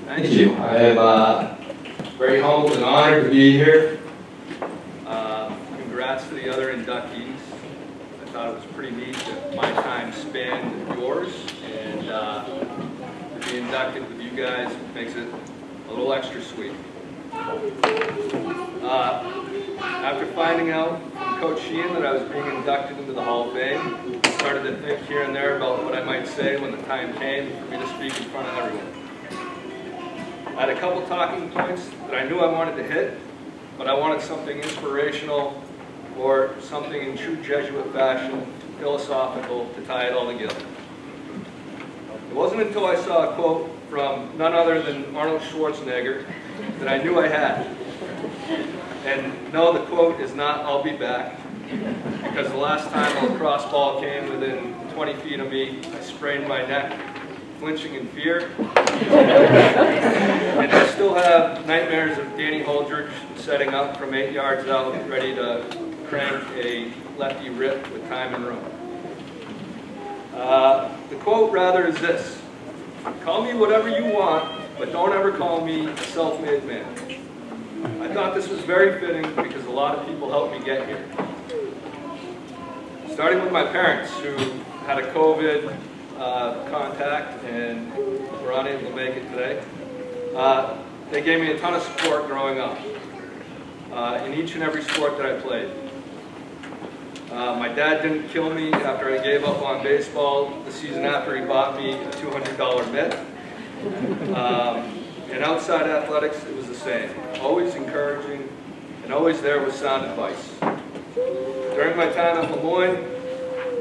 Thank you. I am very humbled and honored to be here. Congrats to the other inductees. I thought it was pretty neat that my time spanned yours, and to be inducted with you guys makes it a little extra sweet. After finding out from Coach Sheehan that I was being inducted into the Hall of Fame, I started to think here and there about what I might say when the time came for me to speak in front of everyone. I had a couple talking points that I knew I wanted to hit, but I wanted something inspirational or something in true Jesuit fashion, philosophical, to tie it all together. It wasn't until I saw a quote from none other than Arnold Schwarzenegger that I knew I had. And no, the quote is not, "I'll be back," because the last time a lacrosse ball came within 20 feet of me, I sprained my neck, flinching in fear. And I still have nightmares of Danny Holdridge setting up from 8 yards out, ready to crank a lefty rip with time and room. The quote rather is this: "Call me whatever you want, but don't ever call me a self-made man." I thought this was very fitting because a lot of people helped me get here. Starting with my parents, who had a COVID contact and were unable to make it today. They gave me a ton of support growing up in each and every sport that I played. My dad didn't kill me after I gave up on baseball the season after he bought me a $200 mitt. And outside athletics, it was the same. Always encouraging and always there with sound advice. During my time at Lemoyne,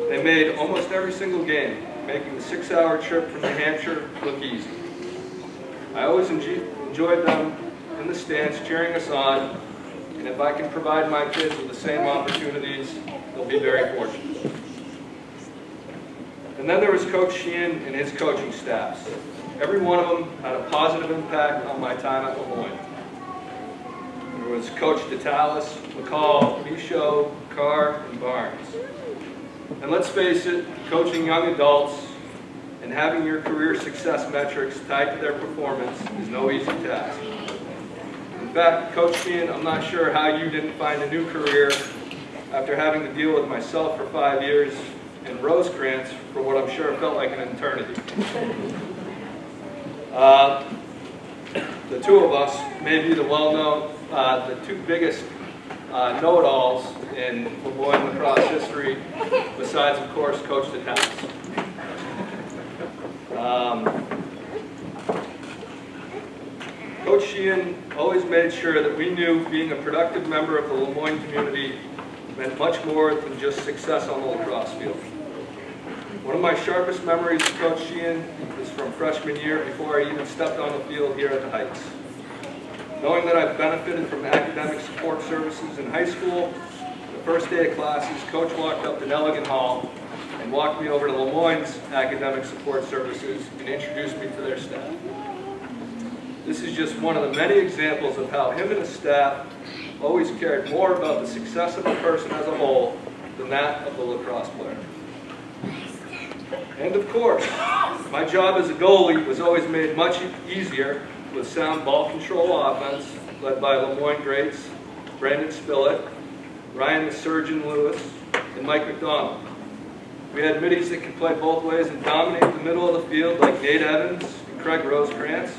they made almost every single game, making the 6-hour trip from New Hampshire look easy. I always enjoyed them in the stands cheering us on, and if I can provide my kids with the same opportunities, they'll be very fortunate. And then there was Coach Sheehan and his coaching staffs. Every one of them had a positive impact on my time at Lemoyne. There was Coach DeTalis, McCall, Michaud, Carr, and Barnes. And let's face it, coaching young adults and having your career success metrics tied to their performance is no easy task. In fact, Coach Sheehan, I'm not sure how you didn't find a new career after having to deal with myself for 5 years and Rosecrans for what I'm sure felt like an eternity. The two of us may be the well-known, the two biggest know-it-alls in Lemoyne lacrosse history, besides, of course, Coach DeTalis. Coach Sheehan always made sure that we knew being a productive member of the Lemoyne community meant much more than just success on the lacrosse field. One of my sharpest memories of Coach Sheehan is from freshman year before I even stepped on the field here at the Heights. Knowing that I've benefited from academic support services in high school, the first day of classes, Coach walked up to Nelligan Hall and walked me over to Lemoyne's academic support services and introduced me to their staff. This is just one of the many examples of how him and his staff always cared more about the success of a person as a whole than that of the lacrosse player. And of course, my job as a goalie was always made much easier with sound ball control offense led by Lemoyne greats Brandon Spillett, Ryan the Surgeon Lewis, and Mike McDonald. We had middies that could play both ways and dominate the middle of the field like Nate Evans and Craig Rosecrans.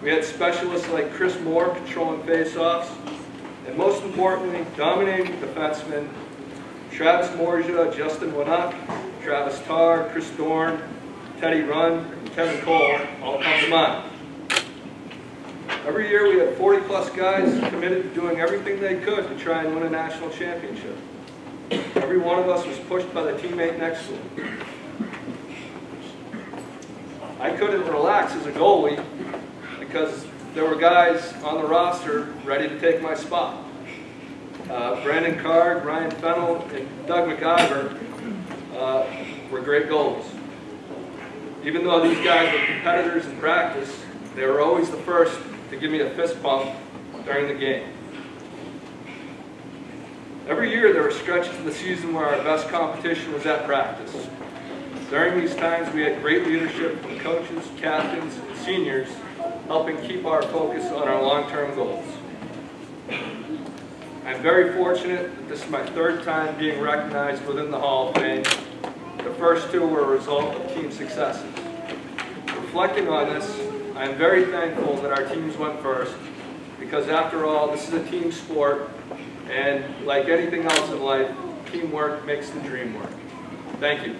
We had specialists like Chris Moore controlling face-offs, and most importantly, dominating defensemen Travis Morgia, Justin Winuck, Travis Tarr, Chris Dorn, Teddy Runn, and Kevin Cole all come to mind. Every year we had 40-plus guys committed to doing everything they could to try and win a national championship. Every one of us was pushed by the teammate next to him. I couldn't relax as a goalie because there were guys on the roster ready to take my spot. Brandon Card, Ryan Fennell, and Doug McIver were great goalies. Even though these guys were competitors in practice, they were always the first to give me a fist bump during the game. Every year there were stretches of the season where our best competition was at practice. During these times we had great leadership from coaches, captains, and seniors helping keep our focus on our long-term goals. I'm very fortunate that this is my third time being recognized within the Hall of Fame. The first two were a result of team successes. Reflecting on this, I am very thankful that our teams went first, because after all, this is a team sport, and like anything else in life, teamwork makes the dream work. Thank you.